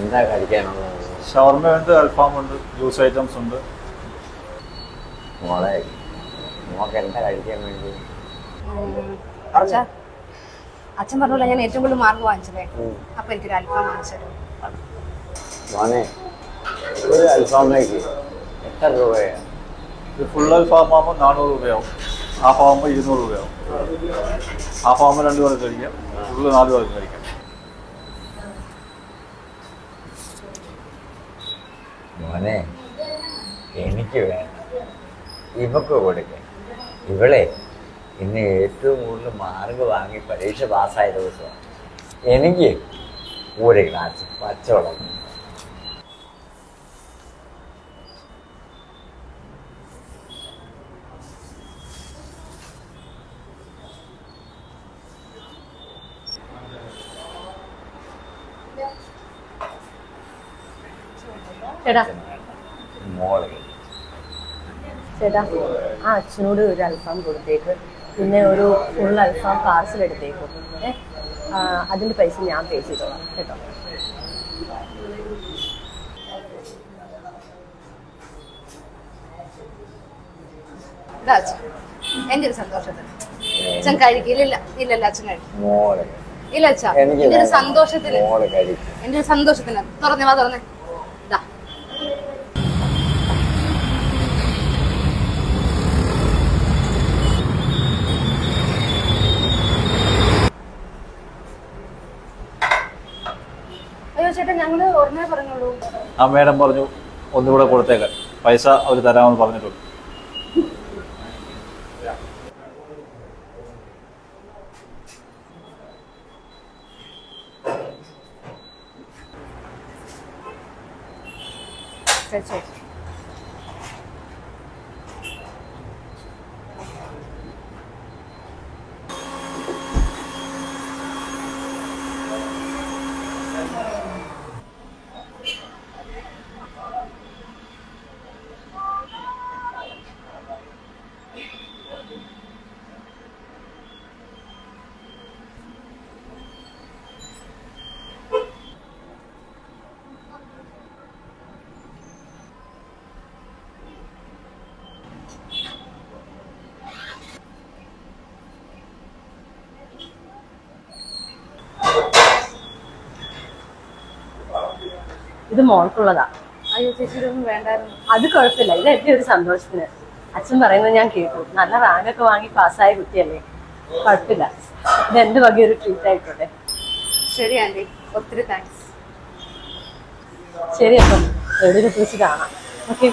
എന്താ കഴിക്കാനുള്ളത്? ഷവർമയുണ്ട്, അൽഫാമുണ്ട്, juice items ഉണ്ട്. മോളെ മോക്ക് എന്താ കഴിക്കാൻ വേണ്ടി? അച്ഛൻ പറഞ്ഞല്ലോ ഞാൻ ഏറ്റവും കൂടുതൽ മാർക്ക് വാങ്ങിച്ചതേ. അപ്പൊ എനിക്കൊരു അൽഫാം വാങ്ങിച്ചത്. മോനെ ഒരു അൽഫാമിലേക്ക് എത്ര രൂപയാണ്? ഫുൾ അൽഫാം ആകുമ്പോൾ 400 രൂപയാവും, ഹാഫ് ആകുമ്പോൾ 200 രൂപയാവും. ഹാഫ് ആകുമ്പോൾ 2 പേർക്ക് കഴിക്കാം, ഫുള്ള് 4 പേർക്ക് കഴിക്കാം. മോനെ എനിക്ക് വേണം, ഇവക്ക് കൊടുക്കാൻ. ഇവളെ ഇന്ന് ഏറ്റവും കൂടുതൽ മാർക്ക് വാങ്ങി പരീക്ഷ പാസ്സായ ദിവസമാണ്. എനിക്ക് ഒരു ഗ്ലാസ് പച്ചവെള്ളം. ചേട്ടാ മോളെ ചേട്ടാ ആ അച്ഛനോട് ഒരു അൽഫാം കൊടുത്തേക്ക്, പിന്നെ ഒരു ഫുൾ അൽഫാം പാർസൽ എടുത്തേക്കും. അതിൻ്റെ പൈസ ഞാൻ പേ ചെയ്തോളാം കേട്ടോ. എന്റെ ഒരു സന്തോഷത്തിന് അച്ഛൻ കഴിക്കില്ല. ഇല്ലല്ല അച്ഛൻ കഴിക്കും. മോളെ ഇല്ല അച്ഛാ, എന്റെ ഒരു സന്തോഷത്തിന്, മോളെ കഴിക്കും. എന്റെ ഒരു സന്തോഷത്തിന്. തുറന്നേ വാ, തുറന്നേ. ഇതാ അയ്യോ ചേട്ടാ, ഞങ്ങള് ഉടനെ പറഞ്ഞോളൂ. ആ മേഡം പറഞ്ഞു ഒന്നുകൂടെ കൊടുത്തേക്കാൻ, പൈസ അവർ തരാമെന്ന് പറഞ്ഞിട്ടുണ്ട്. ശരി. ഇത് മോൾക്കുള്ളതാ. അയ്യോ ചേച്ചി, ഇതൊന്നും വേണ്ടായിരുന്നു. അത് കുഴപ്പമില്ല, ഇത് എന്റെ ഒരു സന്തോഷത്തിന്. അച്ഛൻ പറയുന്നത് ഞാൻ കേട്ടു, നല്ല റാങ്കൊക്കെ വാങ്ങി പാസ്സായ കുട്ടിയല്ലേ, കുഴപ്പമില്ല. ഇത് എന്റെ വക ഒരു ട്രീറ്റ് ആയിക്കോട്ടെ. ശരി ആന്റി, ഒത്തിരി താങ്ക്സ്. ശരി, അപ്പം എവിടെയൊക്കെ വെച്ച് കാണാം. ഓക്കെ.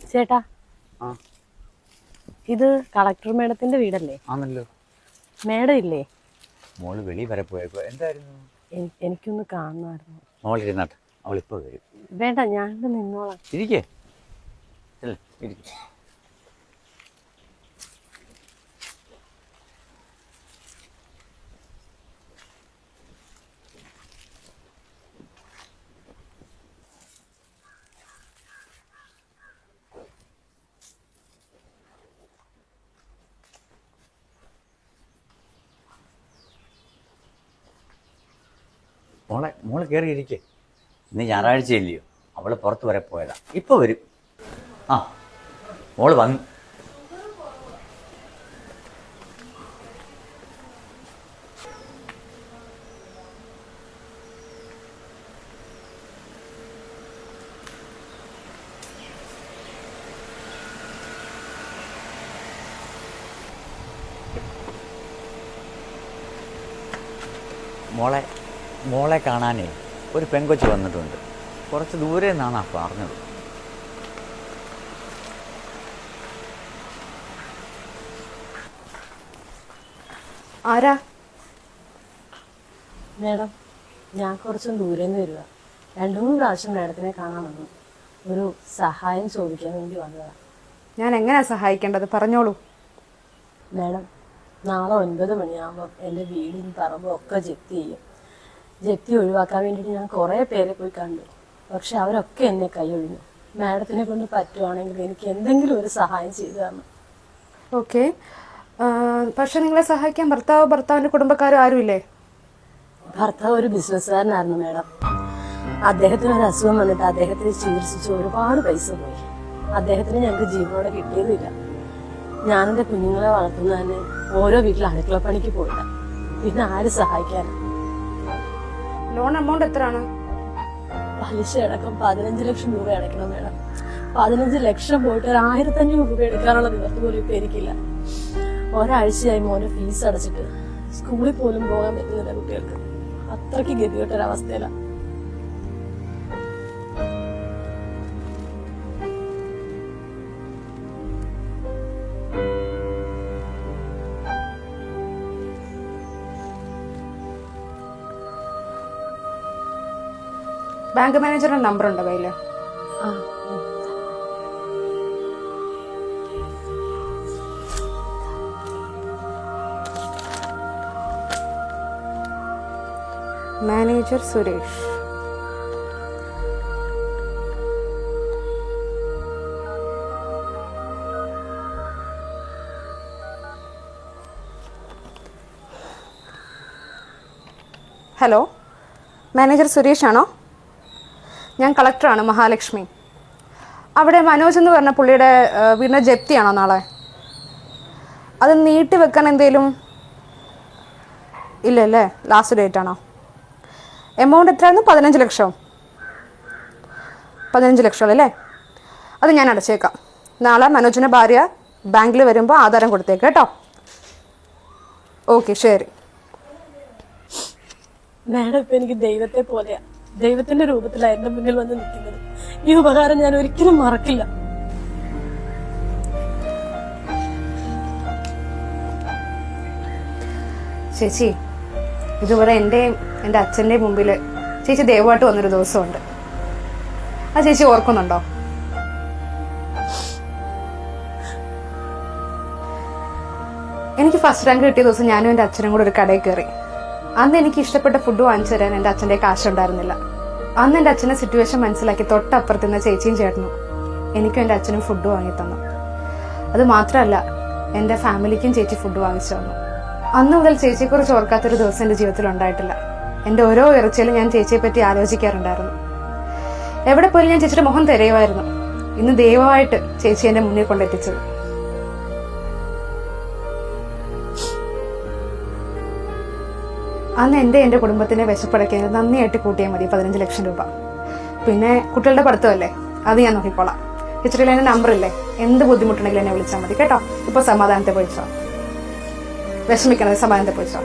ചേട്ടാ, ഇത് കളക്ടർ മേഡത്തിന്റെ വീടല്ലേ? ആണല്ലോ. മേഡം ഇല്ലേ? മോള് വെളി വരെ പോയപ്പോ എന്തായിരുന്നു? എനിക്കൊന്ന് കാണണമായിരുന്നു. മോളിരുന്നാട്ടെ, അവളിപ്പോ വരും. വേണ്ട, ഞാനിവിടെ നിന്നോളാം. ഇരിക്കേ. മോള് കയറിയിരിക്കേ. ഇന്ന് ഞായറാഴ്ചയില്ലയോ, അവള് പുറത്ത് വരെ പോയതാ, ഇപ്പൊ വരും. ആ മോള് വന്നു. മോളെ മോളെ കാണാനേ ഒരു പെങ്കൊച്ച് വന്നിട്ടുണ്ട്. കുറച്ച് ദൂരെ നിന്നാണ് ആ പറഞ്ഞത്. ആരാ? മേഡം, ഞാൻ കുറച്ചും ദൂരെ നിന്ന് വരിക. 2-3 പ്രാവശ്യം മേഡത്തിനെ കാണാൻ വന്നു. ഒരു സഹായം ചോദിക്കാൻ വേണ്ടി വന്നതാണ്. ഞാൻ എങ്ങനെയാ സഹായിക്കേണ്ടത്? പറഞ്ഞോളൂ. മേഡം, നാളെ 9 മണിയാകുമ്പോൾ എൻ്റെ വീടും പറമ്പും ഒക്കെ ജപ്തി ചെയ്യും. ജപ്തി ഒഴിവാക്കാൻ വേണ്ടിയിട്ട് ഞാൻ കുറേ പേരെ പോയി കണ്ടു. പക്ഷെ അവരൊക്കെ എന്നെ കൈയൊഴിഞ്ഞു. മാഡത്തിനെ കൊണ്ട് പറ്റുവാണെങ്കിൽ എനിക്ക് എന്തെങ്കിലും ഒരു സഹായം ചെയ്തു തരണം. ഓക്കെ, പക്ഷെ നിങ്ങളെ സഹായിക്കാൻ ഭർത്താവിൻ്റെ കുടുംബക്കാരും ആരുമില്ലേ? ഭർത്താവ് ഒരു ബിസിനസ്സുകാരനായിരുന്നു മേഡം. അദ്ദേഹത്തിന് ഒരു അസുഖം വന്നിട്ട് അദ്ദേഹത്തെ ചികിത്സിച്ച് ഒരുപാട് പൈസ പോയി. അദ്ദേഹത്തിന് ഞങ്ങൾക്ക് ജീവനോടെ കിട്ടിയതില്ല. ഞാനെൻ്റെ കുഞ്ഞുങ്ങളെ വളർത്തുന്നതന്നെ ഓരോ വീട്ടിൽ അടുക്കളപ്പണിക്ക് പോയില്ല. പിന്നെ ആര് സഹായിക്കാൻ? ലോൺ എമൗണ്ട് എത്രയാണ്? പലിശ അടക്കം 15 ലക്ഷം രൂപ അടയ്ക്കണം മേഡം. 15 ലക്ഷം പോയിട്ട് ഒരു 1500 രൂപ എടുക്കാനുള്ള നിവർത്തി പോലും ഇപ്പൊ എനിക്കില്ല. ഒരാഴ്ചയായി മോനെ ഫീസ് അടച്ചിട്ട് സ്കൂളിൽ പോലും പോകാൻ പറ്റുന്നില്ല കുട്ടികൾക്ക്. അത്രയ്ക്ക് ഗതികെട്ടൊരവസ്ഥയിലാണ്. ബാങ്ക് മാനേജറുടെ നമ്പർ ഉണ്ടോ കയ്യില്? Manager Suresh. Hello, manager Suresh ആണോ? ഞാൻ കളക്ടറാണ്, മഹാലക്ഷ്മി. അവിടെ മനോജ് എന്ന് പറഞ്ഞ പുള്ളിയുടെ വീടിൻ്റെ ജപ്തിയാണോ നാളെ? അത് നീട്ടി വെക്കാൻ എന്തേലും? ഇല്ലല്ലേ, ലാസ്റ്റ് ഡേറ്റ് ആണോ? എമൗണ്ട് എത്രയായിരുന്നു? 15 ലക്ഷം. 15 ലക്ഷം അല്ലേ? അത് ഞാൻ അടച്ചേക്കാം. നാളെ മനോജിൻ്റെ ഭാര്യ ബാങ്കിൽ വരുമ്പോൾ ആധാരം കൊടുത്തേക്ക് കേട്ടോ. ഓക്കെ, ശരി. മാഡം ഇപ്പൊ എനിക്ക് ദൈവത്തെ പോലെയാ. ദൈവത്തിന്റെ രൂപത്തിലാണ് എന്റെ മുന്നിൽ വന്ന് നിൽക്കുന്നത്. ഈ ഉപകാരം ഞാൻ ഒരിക്കലും മറക്കില്ല. ചേച്ചി, ഇതുവരെ എൻ്റെ അച്ഛൻ്റെ മുമ്പിൽ ചേച്ചി ദയവായിട്ട് വന്നൊരു ദിവസമുണ്ട്. ആ ചേച്ചി ഓർക്കുന്നുണ്ടോ? എനിക്ക് ഫസ്റ്റ് റാങ്ക് കിട്ടിയ ദിവസം ഞാനും എൻ്റെ അച്ഛനും കൂടെ ഒരു കടയിൽ കയറി. അന്ന് എനിക്ക് ഇഷ്ടപ്പെട്ട ഫുഡ് വാങ്ങിച്ചു തരാൻ എൻ്റെ അച്ഛൻ്റെ കാശുണ്ടായിരുന്നില്ല. അന്ന് എൻ്റെ അച്ഛൻ്റെ സിറ്റുവേഷൻ മനസ്സിലാക്കി തൊട്ടപ്പുറത്തുനിന്ന് ചേച്ചിയും ചേട്ടനും എനിക്കും എൻ്റെ അച്ഛനും ഫുഡ് വാങ്ങി തന്നു. അത് മാത്രമല്ല, എൻ്റെ ഫാമിലിക്കും ചേച്ചി ഫുഡ് വാങ്ങിച്ചു തന്നു. അന്ന് മുതൽ ചേച്ചിയെക്കുറിച്ച് ഓർക്കാത്തൊരു ദിവസം എൻ്റെ ജീവിതത്തിൽ ഉണ്ടായിട്ടില്ല. എൻ്റെ ഓരോ ഇറച്ചിയിലും ഞാൻ ചേച്ചിയെ പറ്റി ആലോചിക്കാറുണ്ടായിരുന്നു. എവിടെ പോലും ഞാൻ ചേച്ചിയുടെ മുഖം തിരയുമായിരുന്നു. ഇന്ന് ദൈവമായിട്ട് ചേച്ചി എൻ്റെ മുന്നിൽ കൊണ്ടെത്തിച്ചത്. അന്ന് എൻ്റെ കുടുംബത്തിനെ വിശപ്പടക്കാൻ നന്ദിയായിട്ട് കൂട്ടിയാൽ മതി 15 ലക്ഷം രൂപ. പിന്നെ കുട്ടികളുടെ പഠിത്തമല്ലേ, അത് ഞാൻ നോക്കിക്കോളാം. ചേച്ചിയുടെ എൻ്റെ നമ്പറില്ലേ, എന്ത് ബുദ്ധിമുട്ടുണ്ടെങ്കിലും എന്നെ വിളിച്ചാൽ മതി കേട്ടോ. ഇപ്പൊ സമാധാനത്തെ പോയിച്ചോ, വിഷമിക്കണത്, സമാധാനത്തെ പോയിച്ചോ.